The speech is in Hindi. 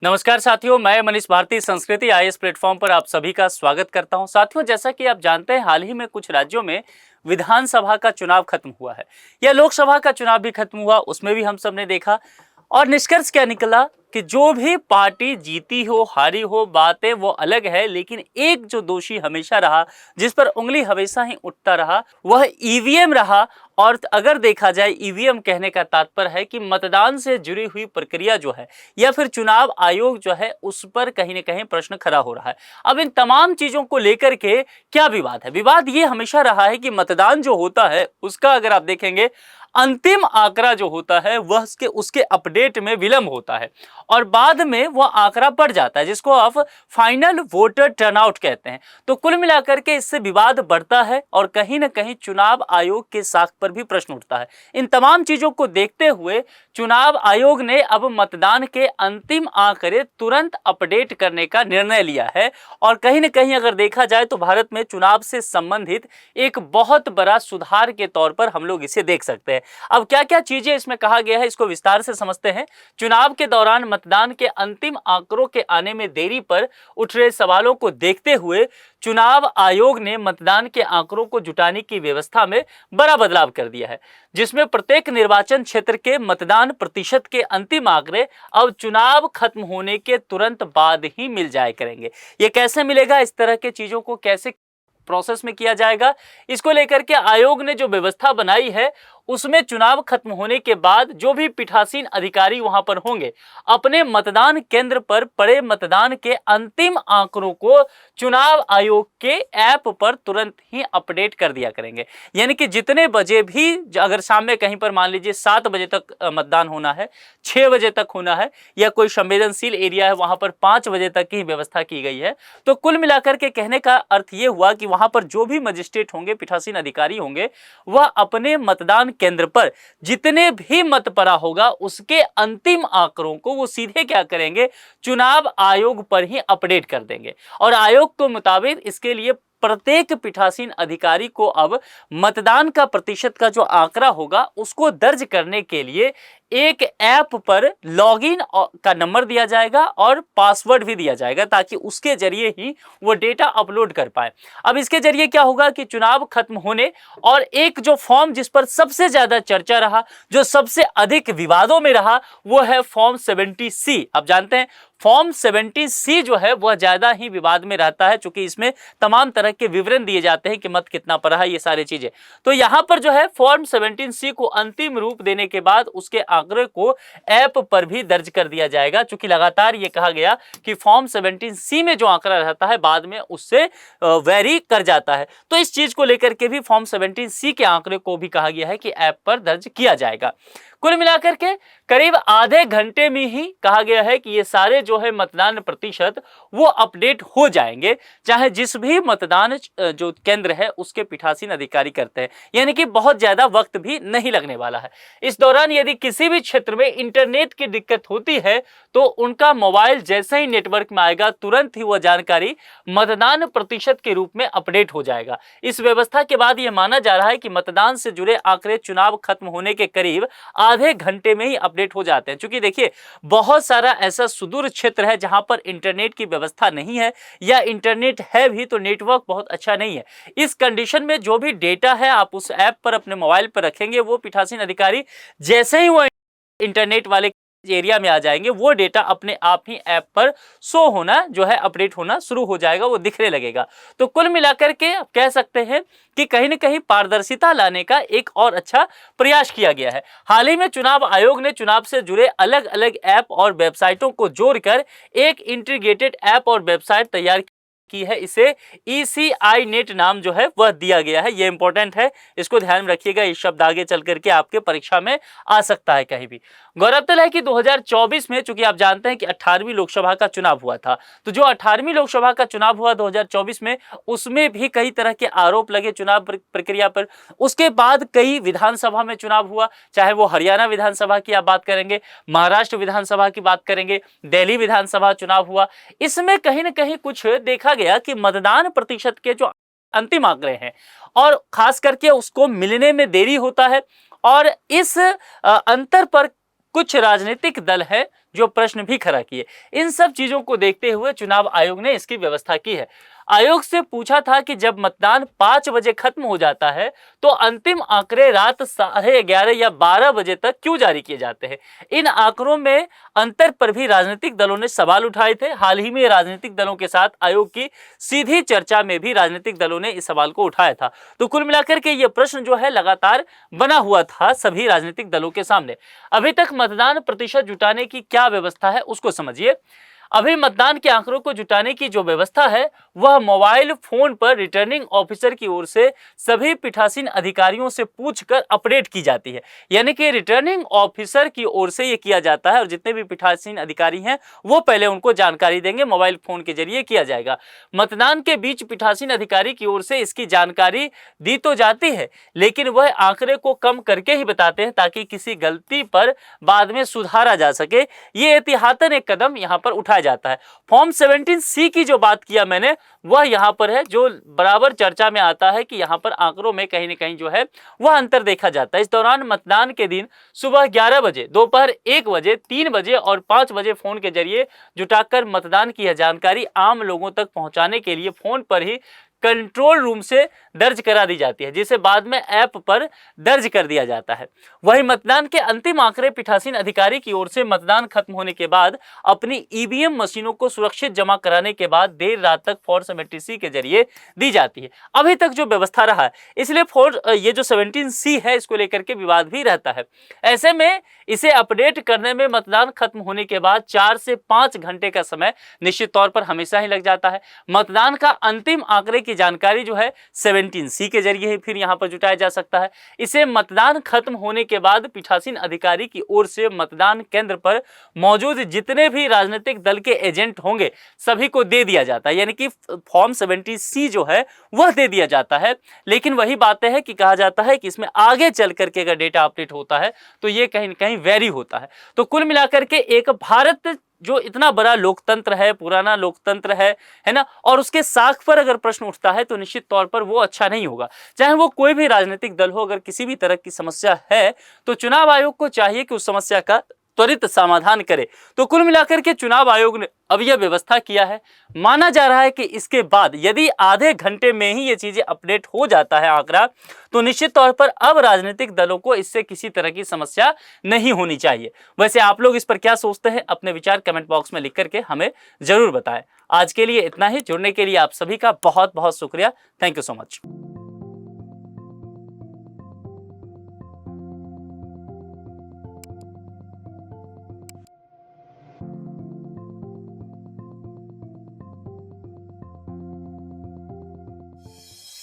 नमस्कार साथियों, मैं मनीष भारती संस्कृति आईएएस प्लेटफॉर्म पर आप सभी का स्वागत करता हूं। साथियों, जैसा कि आप जानते हैं, हाल ही में कुछ राज्यों में विधानसभा का चुनाव खत्म हुआ है या लोकसभा का चुनाव भी खत्म हुआ, उसमें भी हम सब ने देखा। और निष्कर्ष क्या निकला कि जो भी पार्टी जीती हो हारी हो, बातें वो अलग है, लेकिन एक जो दोषी हमेशा रहा, जिस पर उंगली हमेशा ही उठता रहा, वह ईवीएम रहा। और अगर देखा जाए, ईवीएम कहने का तात्पर्य है कि मतदान से जुड़ी हुई प्रक्रिया जो है या फिर चुनाव आयोग जो है, उस पर कहीं ना कहीं प्रश्न खड़ा हो रहा है। अब इन तमाम चीजों को लेकर के क्या विवाद है? विवाद ये हमेशा रहा है कि मतदान जो होता है उसका अगर आप देखेंगे, अंतिम आंकड़ा जो होता है वह उसके अपडेट में विलंब होता है और बाद में वह आंकड़ा बढ़ जाता है, जिसको आप फाइनल वोटर टर्नआउट कहते हैं। तो कुल मिलाकर के इससे विवाद बढ़ता है और कहीं ना कहीं चुनाव आयोग के साख पर भी प्रश्न उठता है। इन तमाम चीजों को देखते हुए चुनाव आयोग ने अब मतदान के अंतिम आंकड़े तुरंत अपडेट करने का निर्णय लिया है और कहीं ना कहीं अगर देखा जाए तो भारत में चुनाव से संबंधित एक बहुत बड़ा सुधार के तौर पर हम लोग इसे देख सकते हैं। अब क्या क्या चीजें इसमें कहा गया है, इसको विस्तार से समझते हैं। चुनाव के दौरान मतदान के अंतिम आंकड़ों के आने में देरी पर उठ रहे सवालों को देखते हुए चुनाव आयोग ने मतदान के आंकड़ों को जुटाने की व्यवस्था में बड़ा बदलाव कर दिया है, जिसमें प्रत्येक निर्वाचन क्षेत्र के मतदान प्रतिशत के अंतिम आंकड़े अब चुनाव खत्म होने के तुरंत बाद ही मिल जाया करेंगे। ये कैसे मिलेगा, इस तरह के चीजों को कैसे प्रोसेस में किया जाएगा, इसको लेकर के आयोग ने जो व्यवस्था बनाई है उसमें चुनाव खत्म होने के बाद जो भी पीठासीन अधिकारी वहां पर होंगे, अपने मतदान केंद्र पर पड़े मतदान के अंतिम आंकड़ों को चुनाव आयोग के ऐप पर तुरंत ही अपडेट कर दिया करेंगे। यानी कि जितने बजे भी, अगर शाम में कहीं पर मान लीजिए 7 बजे तक मतदान होना है, 6 बजे तक होना है, या कोई संवेदनशील एरिया है वहां पर 5 बजे तक की व्यवस्था की गई है। तो कुल मिलाकर के कहने का अर्थ यह हुआ कि वहां पर जो भी मजिस्ट्रेट होंगे, पीठासीन अधिकारी होंगे, वह अपने मतदान केंद्र पर जितने भी मत पड़ा होगा उसके अंतिम आंकड़ों को वो सीधे क्या करेंगे, चुनाव आयोग पर ही अपडेट कर देंगे। और आयोग के मुताबिक इसके लिए प्रत्येक पीठासीन अधिकारी को अब मतदान का प्रतिशत का जो आंकड़ा होगा उसको दर्ज करने के लिए एक ऐप पर लॉगिन का नंबर दिया जाएगा और पासवर्ड भी दिया जाएगा, ताकि उसके जरिए ही वो डेटा अपलोड कर पाए। अब इसके जरिए क्या होगा कि चुनाव खत्म होने और एक जो फॉर्म जिस पर सबसे ज्यादा चर्चा रहा, जो सबसे अधिक विवादों में रहा, वो है फॉर्म 70C। आप जानते हैं फॉर्म 70C जो है वह ज्यादा ही विवाद में रहता है, क्योंकि इसमें तमाम तरह के विवरण दिए जाते हैं कि मत कितना पड़ा है, ये सारी चीजें। तो यहां पर जो है फॉर्म 17C को अंतिम रूप देने के बाद उसके आंकड़े को ऐप पर भी दर्ज कर दिया जाएगा, क्योंकि लगातार ये कहा गया कि फॉर्म 17C में जो आंकड़ा रहता है बाद में उससे वेरी कर जाता है। तो इस चीज को लेकर के भी फॉर्म 17C के आंकड़े को भी कहा गया है कि ऐप पर दर्ज किया जाएगा। कुल मिलाकर के करीब आधे घंटे में ही कहा गया है कि ये सारे जो है मतदान प्रतिशत वो अपडेट हो जाएंगे, चाहे जिस भी मतदान जो केंद्र है उसके पीठासीन अधिकारी करते हैं। यानी कि बहुत ज्यादा वक्त भी नहीं लगने वाला है। इस दौरान यदि किसी भी क्षेत्र में इंटरनेट की दिक्कत होती है तो उनका मोबाइल जैसे ही नेटवर्क में आएगा, तुरंत ही वह जानकारी मतदान प्रतिशत के रूप में अपडेट हो जाएगा। इस व्यवस्था के बाद यह माना जा रहा है कि मतदान से जुड़े आंकड़े चुनाव खत्म होने के करीब आधे घंटे में ही अपडेट हो जाते हैं। क्योंकि देखिए, बहुत सारा ऐसा सुदूर क्षेत्र है जहां पर इंटरनेट की व्यवस्था नहीं है, या इंटरनेट है भी तो नेटवर्क बहुत अच्छा नहीं है। इस कंडीशन में जो भी डेटा है आप उस ऐप पर अपने मोबाइल पर रखेंगे, वो पीठासीन अधिकारी जैसे ही वो इंटरनेट वाले एरिया में आ जाएंगे, वो डेटा अपने आप ही ऐप पर शो होना जो है, अपडेट होना शुरू हो जाएगा, वो दिखने लगेगा। तो कुल मिलाकर के आप कह सकते हैं कि कहीं ना कहीं पारदर्शिता लाने का एक और अच्छा प्रयास किया गया है। हाल ही में चुनाव आयोग ने चुनाव से जुड़े अलग अलग ऐप और वेबसाइटों को जोड़कर एक इंटीग्रेटेड ऐप और वेबसाइट तैयार की है। इसे ECI नेट नाम जो है वह दिया गया है। यह इंपॉर्टेंट है, इसको ध्यान में रखिएगा। इस शब्द आगे चल करके आपके परीक्षा में आ सकता है कहीं भी। गौरतलब है कि 2024 में, चूंकि आप जानते हैं कि 18वीं लोकसभा का चुनाव हुआ था, तो जो 18वीं लोकसभा का चुनाव हुआ 2024 में, उसमें भी कई तरह के आरोप लगे चुनाव प्रक्रिया पर। उसके बाद कई विधानसभा में चुनाव हुआ, चाहे वो हरियाणा विधानसभा की आप बात करेंगे, महाराष्ट्र विधानसभा की बात करेंगे, दिल्ली विधानसभा चुनाव हुआ। इसमें कहीं ना कहीं कुछ देखा गया कि मतदान प्रतिशत के जो अंतिम आंकड़े हैं और खास करके उसको मिलने में देरी होता है, और इस अंतर पर कुछ राजनीतिक दल हैं जो प्रश्न भी खड़ा किए। इन सब चीजों को देखते हुए चुनाव आयोग ने इसकी व्यवस्था की है। आयोग से पूछा था कि जब मतदान 5 बजे खत्म हो जाता है तो अंतिम आंकड़े रात 11:30 या 12 बजे तक क्यों जारी किए जाते हैं। इन आंकड़ों में अंतर पर भी राजनीतिक दलों ने सवाल उठाए थे। हाल ही में राजनीतिक दलों के साथ आयोग की सीधी चर्चा में भी राजनीतिक दलों ने इस सवाल को उठाया था। तो कुल मिलाकर के ये प्रश्न जो है लगातार बना हुआ था सभी राजनीतिक दलों के सामने। अभी तक मतदान प्रतिशत जुटाने की क्या व्यवस्था है उसको समझिए। अभी मतदान के आंकड़ों को जुटाने की जो व्यवस्था है वह मोबाइल फोन पर रिटर्निंग ऑफिसर की ओर से सभी पीठासीन अधिकारियों से पूछकर अपडेट की जाती है। यानी कि रिटर्निंग ऑफिसर की ओर से यह किया जाता है और जितने भी पीठासीन अधिकारी हैं वो पहले उनको जानकारी देंगे, मोबाइल फोन के जरिए किया जाएगा। मतदान के बीच पीठासीन अधिकारी की ओर से इसकी जानकारी दी तो जाती है, लेकिन वह आंकड़े को कम करके ही बताते हैं ताकि किसी गलती पर बाद में सुधारा जा सके। ये एहतियातन एक कदम यहाँ पर उठाया जाता है। फॉर्म 17C की जो बात किया मैंने वह यहां पर है, जो बराबर चर्चा में आता है कि यहां पर आंकड़ों में कहीं न कहीं जो है वह अंतर देखा जाता है। इस दौरान मतदान के दिन सुबह 11 बजे, दोपहर 1 बजे, 3 बजे और 5 बजे फोन के जरिए जुटाकर मतदान की यह जानकारी आम लोगों तक पहुंचाने के लिए फोन पर ही कंट्रोल रूम से दर्ज करा दी जाती है, जिसे बाद में ऐप पर दर्ज कर दिया जाता है। वही मतदान के अंतिम आंकड़े पीठासीन अधिकारी की ओर से मतदान खत्म होने के बाद अपनी ईवीएम मशीनों को सुरक्षित जमा कराने के बाद देर रात तक फॉर्म 17C के जरिए दी जाती है। अभी तक जो व्यवस्था रहा है, इसलिए ये जो 17C है इसको लेकर के विवाद भी रहता है। ऐसे में इसे अपडेट करने में मतदान खत्म होने के बाद 4 से 5 घंटे का समय निश्चित तौर पर हमेशा ही लग जाता है। मतदान का अंतिम आंकड़े की जानकारी जो है 17C के जरिए ही फिर यहां पर जुटाया जा सकता है। इसे मतदान खत्म होने के बाद पीठासीन अधिकारी की ओर से मतदान केंद्र पर मौजूद जितने भी राजनीतिक दल के एजेंट होंगे सभी को दे दिया जाता है। यानी कि फॉर्म 17C जो है वह दे दिया जाता है। लेकिन वही बातें है कि कहा जाता है कि इसमें आगे चल करके अगर डेटा अपडेट होता है तो ये कहीं न कहीं वेरी होता है। तो कुल मिलाकर के एक भारत जो इतना बड़ा लोकतंत्र है, पुराना लोकतंत्र है ना, और उसके साख पर अगर प्रश्न उठता है तो निश्चित तौर पर वो अच्छा नहीं होगा। चाहे वो कोई भी राजनीतिक दल हो, अगर किसी भी तरह की समस्या है तो चुनाव आयोग को चाहिए कि उस समस्या का त्वरित समाधान करे। तो कुल मिलाकर के चुनाव आयोग ने अब यह व्यवस्था किया है। माना जा रहा है कि इसके बाद यदि आधे घंटे में ही ये चीजें अपडेट हो जाता है आंकड़ा, तो निश्चित तौर पर अब राजनीतिक दलों को इससे किसी तरह की समस्या नहीं होनी चाहिए। वैसे आप लोग इस पर क्या सोचते हैं, अपने विचार कमेंट बॉक्स में लिख करके हमें जरूर बताएं। आज के लिए इतना ही। जुड़ने के लिए आप सभी का बहुत बहुत शुक्रिया। Thank you so much.